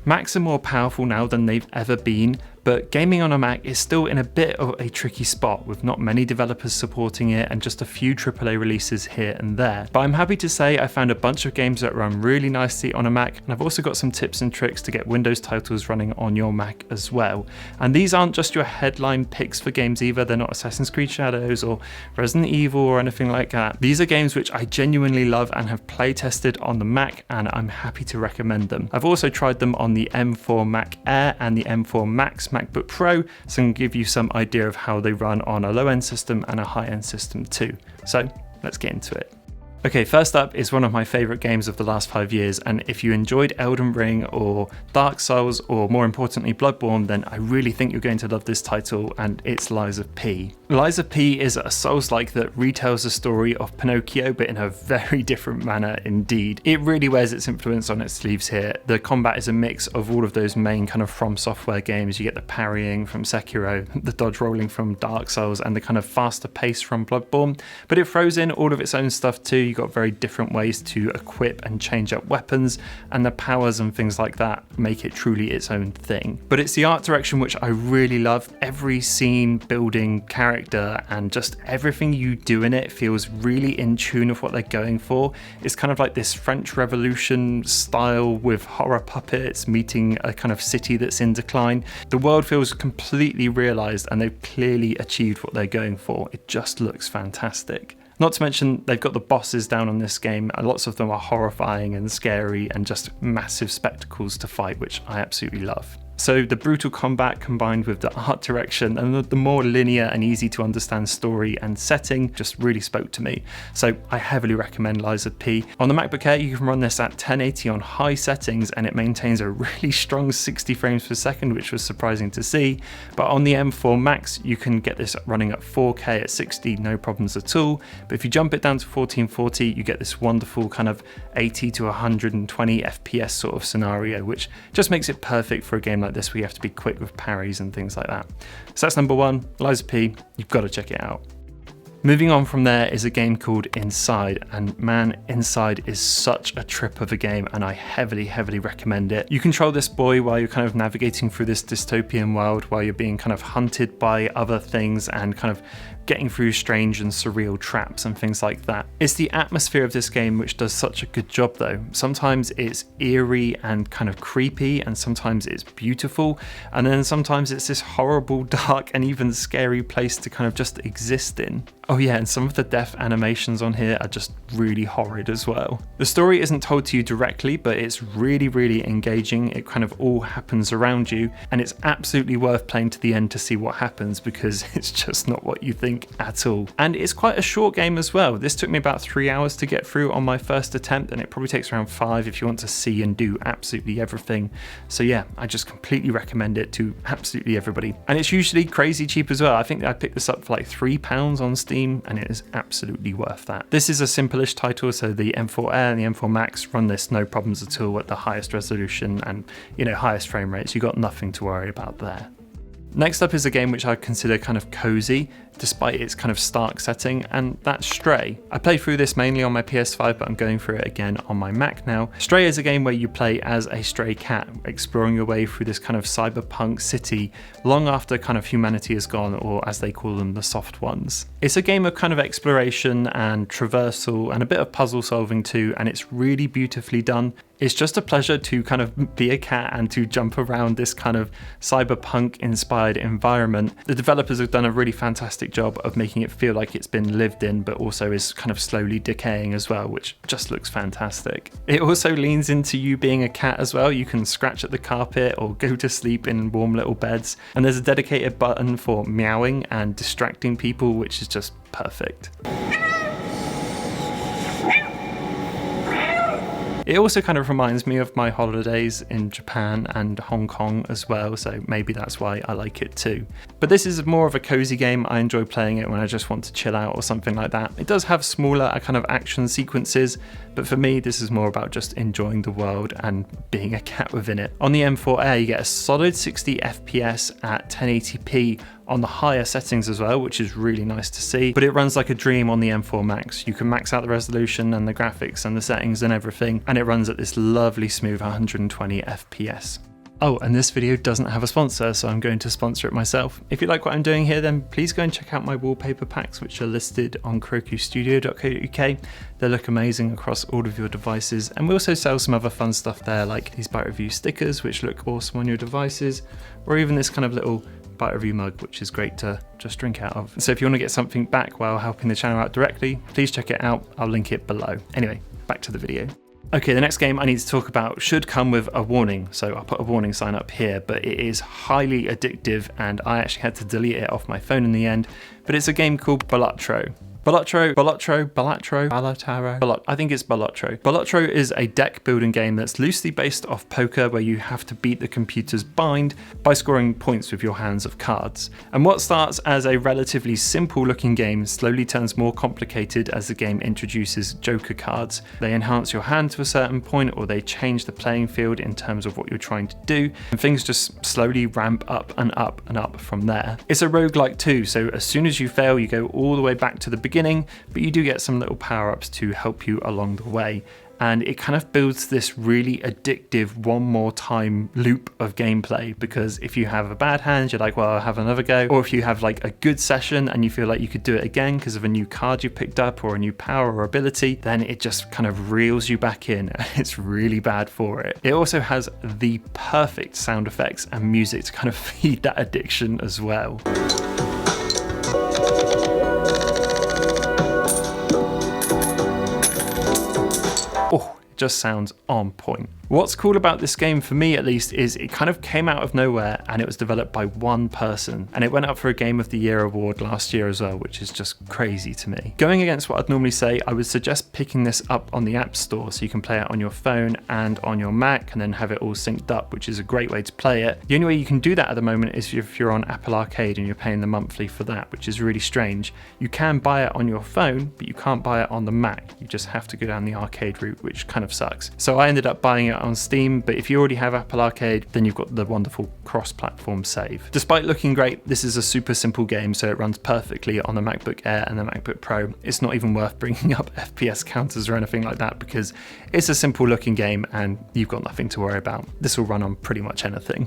Macs are more powerful now than they've ever been, but gaming on a Mac is still in a bit of a tricky spot with not many developers supporting it and just a few AAA releases here and there. But I'm happy to say I found a bunch of games that run really nicely on a Mac, and I've also got some tips and tricks to get Windows titles running on your Mac as well. And these aren't just your headline picks for games either. They're not Assassin's Creed Shadows or Resident Evil or anything like that. These are games which I genuinely love and have play tested on the Mac, and I'm happy to recommend them. I've also tried them on the M4 Mac Air and the M4 Max MacBook Pro, so I can give you some idea of how they run on a low-end system and a high-end system too. So let's get into it. Okay, first up is one of my favourite games of the last 5 years, and if you enjoyed Elden Ring or Dark Souls or more importantly Bloodborne, then I really think you're going to love this title, and it's Lies of P. Lies of P is a Souls-like that retells the story of Pinocchio, but in a very different manner indeed. It really wears its influence on its sleeves here. The combat is a mix of all of those main kind of From Software games. You get the parrying from Sekiro, the dodge rolling from Dark Souls, and the kind of faster pace from Bloodborne, but it throws in all of its own stuff too. You've got very different ways to equip and change up weapons, and the powers and things like that make it truly its own thing. But it's the art direction which I really love. Every scene, building, character, and just everything you do in it feels really in tune with what they're going for. It's kind of like this French Revolution style with horror puppets meeting a kind of city that's in decline. The world feels completely realized, and they've clearly achieved what they're going for. It just looks fantastic. Not to mention, they've got the bosses down on this game, and lots of them are horrifying and scary and just massive spectacles to fight, which I absolutely love. So the brutal combat combined with the art direction and the more linear and easy to understand story and setting just really spoke to me. So I heavily recommend Lies of P. On the MacBook Air, you can run this at 1080 on high settings, and it maintains a really strong 60 frames per second, which was surprising to see. But on the M4 Max, you can get this running at 4K at 60, no problems at all. But if you jump it down to 1440, you get this wonderful kind of 80 to 120 FPS sort of scenario, which just makes it perfect for a game like this where you have to be quick with parries and things like that. So that's number one, Lies of P. You've got to check it out. Moving on from there is a game called Inside, and man, Inside is such a trip of a game, and I heavily recommend it. You control this boy while you're kind of navigating through this dystopian world, while you're being kind of hunted by other things and kind of getting through strange and surreal traps and things like that. It's the atmosphere of this game which does such a good job though. Sometimes it's eerie and kind of creepy, and sometimes it's beautiful, and then sometimes it's this horrible, dark and even scary place to kind of just exist in. Oh yeah, and some of the death animations on here are just really horrid as well. The story isn't told to you directly, but it's really engaging. It kind of all happens around you, and it's absolutely worth playing to the end to see what happens, because it's just not what you think at all. And it's quite a short game as well. This took me about 3 hours to get through on my first attempt, and it probably takes around 5 if you want to see and do absolutely everything. So yeah, I just completely recommend it to absolutely everybody. And it's usually crazy cheap as well. I think I picked this up for like £3 on Steam, and it is absolutely worth that. This is a simple-ish title, so the M4 Air and the M4 Max run this no problems at all at the highest resolution and, you know, highest frame rates. You've got nothing to worry about there. Next up is a game which I consider kind of cozy, despite its kind of stark setting, and that's Stray. I played through this mainly on my PS5, but I'm going through it again on my Mac now. Stray is a game where you play as a stray cat, exploring your way through this kind of cyberpunk city long after kind of humanity is gone, or as they call them, the soft ones. It's a game of kind of exploration and traversal and a bit of puzzle solving too, and it's really beautifully done. It's just a pleasure to kind of be a cat and to jump around this kind of cyberpunk inspired environment. The developers have done a really fantastic job of making it feel like it's been lived in, but also is kind of slowly decaying as well, which just looks fantastic. It also leans into you being a cat as well. You can scratch at the carpet or go to sleep in warm little beds, and there's a dedicated button for meowing and distracting people, which is just perfect. It also kind of reminds me of my holidays in Japan and Hong Kong as well, so maybe that's why I like it too. But this is more of a cozy game. I enjoy playing it when I just want to chill out or something like that. It does have smaller kind of action sequences, but for me this is more about just enjoying the world and being a cat within it. On the M4 Air you get a solid 60 FPS at 1080p on the higher settings as well, which is really nice to see, but it runs like a dream on the M4 Max. You can max out the resolution and the graphics and the settings and everything, and it runs at this lovely smooth 120 FPS. Oh, and this video doesn't have a sponsor, so I'm going to sponsor it myself. If you like what I'm doing here, then please go and check out my wallpaper packs, which are listed on krokustudio.co.uk. They look amazing across all of your devices, and we also sell some other fun stuff there, like these Byte Review stickers, which look awesome on your devices, or even this kind of little Byte Review mug, which is great to just drink out of. So if you want to get something back while helping the channel out directly, please check it out. I'll link it below. Anyway, back to the video. Okay, the next game I need to talk about should come with a warning, so I'll put a warning sign up here, but it is highly addictive and I actually had to delete it off my phone in the end, but it's a game called Balatro. Balatro. I think it's Balatro. Balatro is a deck building game that's loosely based off poker, where you have to beat the computer's bind by scoring points with your hands of cards. And what starts as a relatively simple looking game slowly turns more complicated as the game introduces joker cards. They enhance your hand to a certain point, or they change the playing field in terms of what you're trying to do, and things just slowly ramp up and up and up from there. It's a roguelike too, so as soon as you fail, you go all the way back to the beginning, but you do get some little power-ups to help you along the way. And it kind of builds this really addictive one more time loop of gameplay, because if you have a bad hand, you're like, well, I'll have another go. Or if you have like a good session and you feel like you could do it again because of a new card you picked up or a new power or ability, then it just kind of reels you back in, and it's really bad for it. It also has the perfect sound effects and music to kind of feed that addiction as well. Oh, it just sounds on point. What's cool about this game, for me at least, is it kind of came out of nowhere and it was developed by one person, and it went up for a Game of the Year award last year as well, which is just crazy to me. Going against what I'd normally say, I would suggest picking this up on the App Store so you can play it on your phone and on your Mac and then have it all synced up, which is a great way to play it. The only way you can do that at the moment is if you're on Apple Arcade and you're paying the monthly for that, which is really strange. You can buy it on your phone, but you can't buy it on the Mac. You just have to go down the arcade route, which kind of sucks. So I ended up buying it on Steam, but if you already have Apple Arcade, then you've got the wonderful cross-platform save. Despite looking great, this is a super simple game, so it runs perfectly on the MacBook Air and the MacBook Pro. It's not even worth bringing up FPS counters or anything like that, because it's a simple looking game and you've got nothing to worry about. This will run on pretty much anything.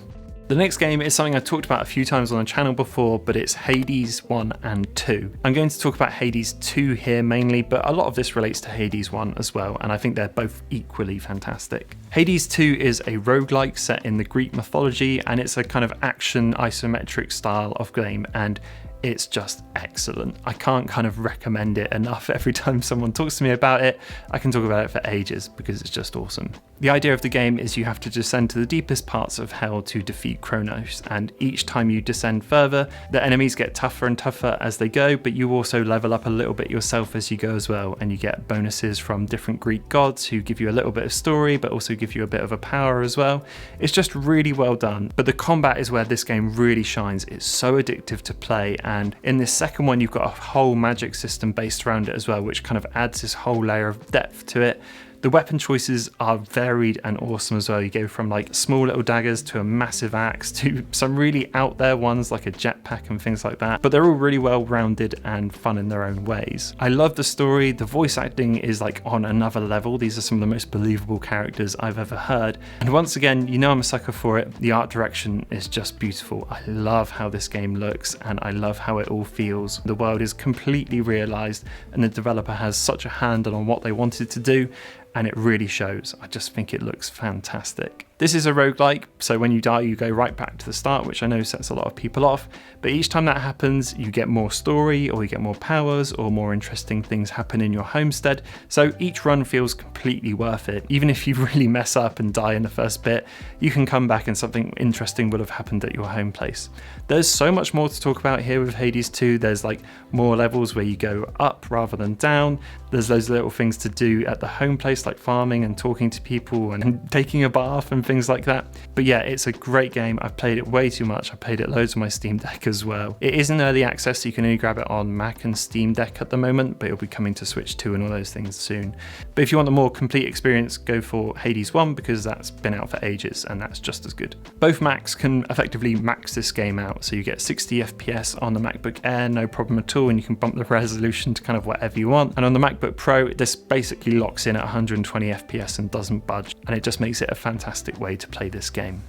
The next game is something I've talked about a few times on the channel before, but it's Hades 1 and 2. I'm going to talk about Hades 2 here mainly, but a lot of this relates to Hades 1 as well, and I think they're both equally fantastic. Hades 2 is a roguelike set in the Greek mythology, and it's a kind of action isometric style of game, and it's just excellent. I can't kind of recommend it enough. Every time someone talks to me about it, I can talk about it for ages because it's just awesome. The idea of the game is you have to descend to the deepest parts of hell to defeat Kronos, and each time you descend further, the enemies get tougher and tougher as they go, but you also level up a little bit yourself as you go as well, and you get bonuses from different Greek gods who give you a little bit of story, but also give you a bit of a power as well. It's just really well done, but the combat is where this game really shines. It's so addictive to play, and in this second one you've got a whole magic system based around it as well, which kind of adds this whole layer of depth to it. The weapon choices are varied and awesome as well. You go from like small little daggers to a massive axe to some really out there ones like a jetpack and things like that, but they're all really well rounded and fun in their own ways. I love the story. The voice acting is like on another level. These are some of the most believable characters I've ever heard, and once again, you know I'm a sucker for it. The art direction is just beautiful. I love how this game looks and I love how it all feels. The world is completely realized and the developer has such a handle on what they wanted to do, and it really shows. I just think it looks fantastic. This is a roguelike, so when you die you go right back to the start, which I know sets a lot of people off, but each time that happens you get more story, or you get more powers, or more interesting things happen in your homestead, so each run feels completely worth it. Even if you really mess up and die in the first bit, you can come back and something interesting will have happened at your home place. There's so much more to talk about here with Hades 2. There's like more levels where you go up rather than down. There's loads of little things to do at the home place, like farming and talking to people and taking a bath and things like that. But yeah, it's a great game. I've played it way too much. I played it loads on my Steam Deck as well. It is in early access, so you can only grab it on Mac and Steam Deck at the moment, but it'll be coming to Switch 2 and all those things soon. But if you want a more complete experience, go for Hades 1 because that's been out for ages and that's just as good. Both Macs can effectively max this game out, so you get 60 FPS on the MacBook Air, no problem at all, and you can bump the resolution to kind of whatever you want. And on the MacBook Pro, this basically locks in at 120 FPS and doesn't budge, and it just makes it a fantastic way to play this game.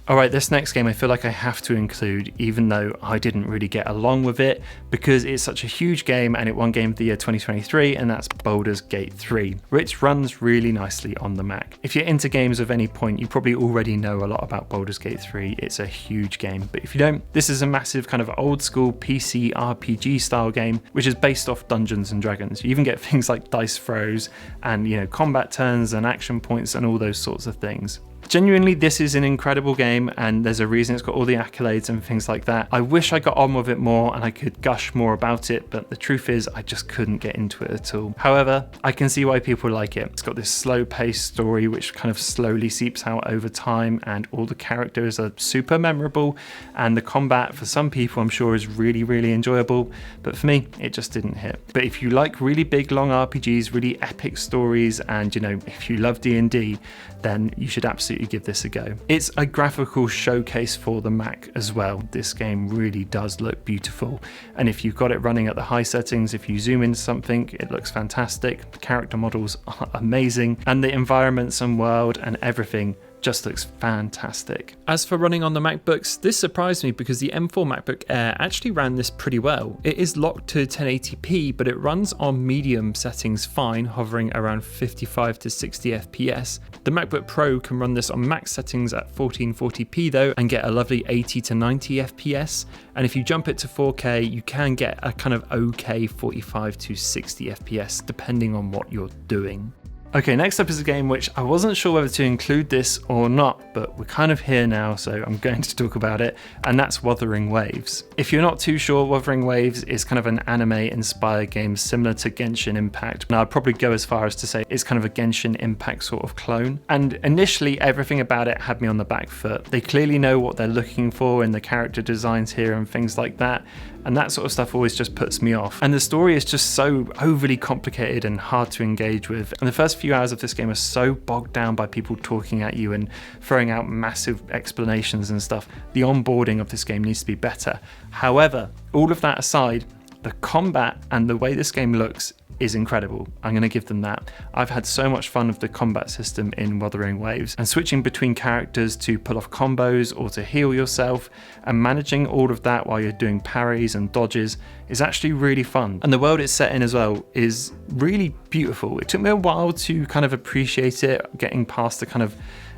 Alright, this next game I feel like I have to include, even though I didn't really get along with it, because it's such a huge game and it won Game of the Year 2023, and that's Baldur's Gate 3, which runs really nicely on the Mac. If you're into games of any point, you probably already know a lot about Baldur's Gate 3. It's a huge game, but if you don't, this is a massive kind of old school PC RPG style game, which is based off Dungeons and Dragons. You even get things like dice throws and, combat turns and action points and all those sorts of things. Genuinely, this is an incredible game, and there's a reason it's got all the accolades and things like that. I wish I got on with it more and I could gush more about it, but the truth is I just couldn't get into it at all. However, I can see why people like it. It's got this slow-paced story which kind of slowly seeps out over time, and all the characters are super memorable, and the combat for some people I'm sure is really, really enjoyable, but for me it just didn't hit. But if you like really big, long RPGs, really epic stories, and if you love D&D, then you should absolutely give this a go. It's a graphical showcase for the Mac as well. This game really does look beautiful, and if you've got it running at the high settings, if you zoom into something, it looks fantastic. The character models are amazing, and the environments and world and everything just looks fantastic. As for running on the MacBooks, this surprised me because the M4 MacBook Air actually ran this pretty well. It is locked to 1080p, but it runs on medium settings fine, hovering around 55 to 60 FPS. The MacBook Pro can run this on max settings at 1440p though, and get a lovely 80 to 90 FPS. And if you jump it to 4K, you can get a kind of okay 45 to 60 FPS, depending on what you're doing. Okay, next up is a game which I wasn't sure whether to include this or not, but we're kind of here now, so I'm going to talk about it, and that's Wuthering Waves. If you're not too sure, Wuthering Waves is kind of an anime-inspired game similar to Genshin Impact, and I'd probably go as far as to say it's kind of a Genshin Impact sort of clone. And initially, everything about it had me on the back foot. They clearly know what they're looking for in the character designs here and things like that, and that sort of stuff always just puts me off. And the story is just so overly complicated and hard to engage with, and the first few hours of this game are so bogged down by people talking at you and throwing out massive explanations and stuff. The onboarding of this game needs to be better. However, all of that aside, the combat and the way this game looks is incredible. I'm going to give them that. I've had so much fun with the combat system in Wuthering Waves, and switching between characters to pull off combos or to heal yourself, and managing all of that while you're doing parries and dodges is actually really fun. And the world it's set in as well is really beautiful. It took me a while to kind of appreciate it, getting past the kind of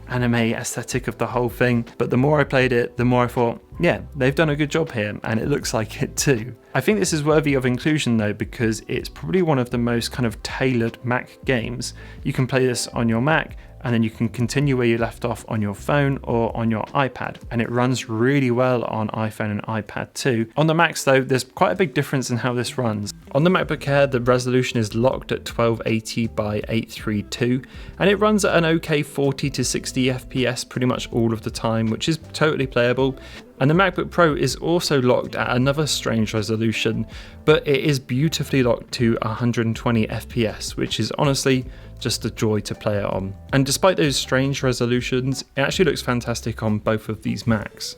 anime aesthetic of the whole thing, but the more I played it, the more I thought, yeah, they've done a good job here, and it looks like it too. I think this is worthy of inclusion though, because it's probably one of the most kind of tailored Mac games. You can play this on your Mac, and then you can continue where you left off on your phone or on your iPad, and it runs really well on iPhone and iPad too. On the Macs though, there's quite a big difference in how this runs. On the MacBook Air, the resolution is locked at 1280 by 832, and it runs at an okay 40 to 60 FPS pretty much all of the time, which is totally playable. And the MacBook Pro is also locked at another strange resolution, but it is beautifully locked to 120 FPS, which is honestly just a joy to play it on. And despite those strange resolutions, it actually looks fantastic on both of these Macs.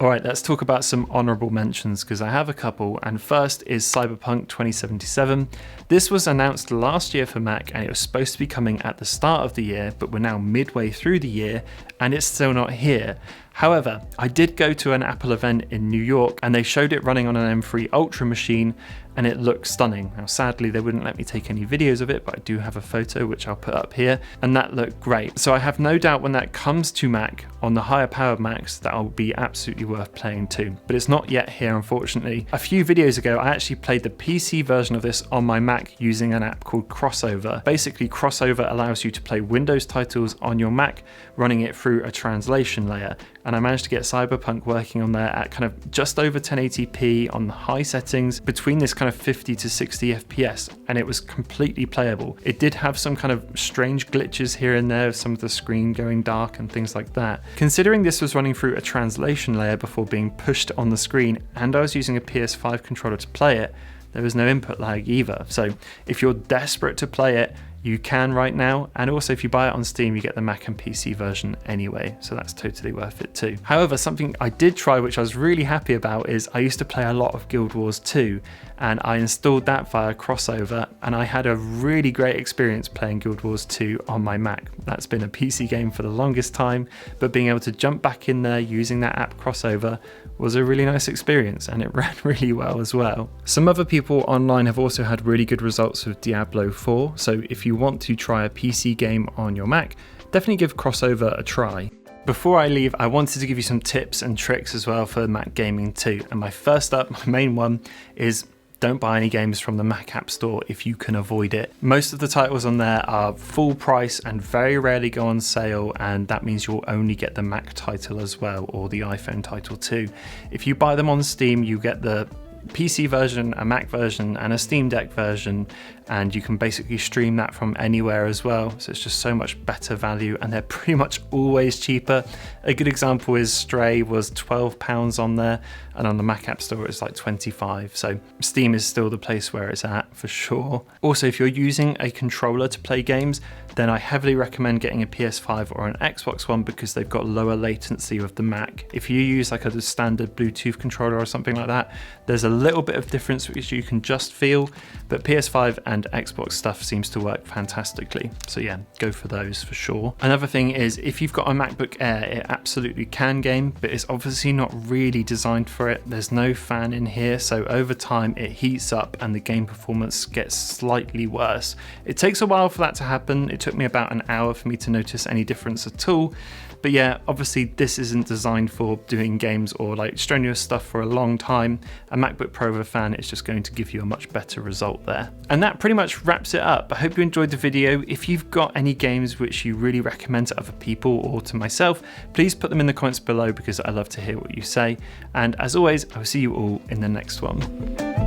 Alright, let's talk about some honourable mentions, because I have a couple, and first is Cyberpunk 2077. This was announced last year for Mac, and it was supposed to be coming at the start of the year, but we're now midway through the year and it's still not here. However, I did go to an Apple event in New York and they showed it running on an M3 Ultra machine, and it looked stunning. Now sadly they wouldn't let me take any videos of it, but I do have a photo which I'll put up here, and that looked great. So I have no doubt when that comes to Mac on the higher powered Macs, that'll be absolutely worth playing too. But it's not yet here, unfortunately. A few videos ago I actually played the PC version of this on my Mac using an app called Crossover. Basically Crossover allows you to play Windows titles on your Mac, running it through a translation layer. And I managed to get Cyberpunk working on there at kind of just over 1080p on the high settings, between this kind of 50 to 60 FPS, and it was completely playable. It did have some kind of strange glitches here and there, some of the screen going dark and things like that. Considering this was running through a translation layer before being pushed on the screen, and I was using a PS5 controller to play it, there was no input lag either. So if you're desperate to play it, You can right now, and also if you buy it on Steam you get the Mac and PC version anyway, so that's totally worth it too. However, something I did try which I was really happy about is I used to play a lot of Guild Wars 2, and I installed that via Crossover, and I had a really great experience playing Guild Wars 2 on my Mac. That's been a PC game for the longest time, but being able to jump back in there using that app Crossover was a really nice experience, and it ran really well as well. Some other people online have also had really good results with Diablo 4, so if you want to try a PC game on your Mac, definitely give Crossover a try. Before I leave, I wanted to give you some tips and tricks as well for Mac gaming too, and my first up, my main one, is don't buy any games from the Mac App Store if you can avoid it. Most of the titles on there are full price and very rarely go on sale, and that means you'll only get the Mac title as well, or the iPhone title too. If you buy them on Steam, you get the PC version, a Mac version, and a Steam Deck version, and you can basically stream that from anywhere as well, so it's just so much better value, and they're pretty much always cheaper. A good example is Stray was £12 on there, and on the Mac App Store it's like 25, so Steam is still the place where it's at for sure. Also, if you're using a controller to play games, then I heavily recommend getting a PS5 or an Xbox One because they've got lower latency with the Mac. If you use like a standard Bluetooth controller or something like that, there's a little bit of difference which you can just feel, but PS5 and Xbox stuff seems to work fantastically. So yeah, go for those for sure. Another thing is, if you've got a MacBook Air, it absolutely can game, but it's obviously not really designed for it. There's no fan in here, so over time it heats up and the game performance gets slightly worse. It takes a while for that to happen. It took me about an hour for me to notice any difference at all. But yeah, obviously this isn't designed for doing games or like strenuous stuff for a long time. A MacBook Pro fan is just going to give you a much better result there. And that pretty much wraps it up. I hope you enjoyed the video. If you've got any games which you really recommend to other people or to myself, please put them in the comments below because I love to hear what you say. And as always, I will see you all in the next one.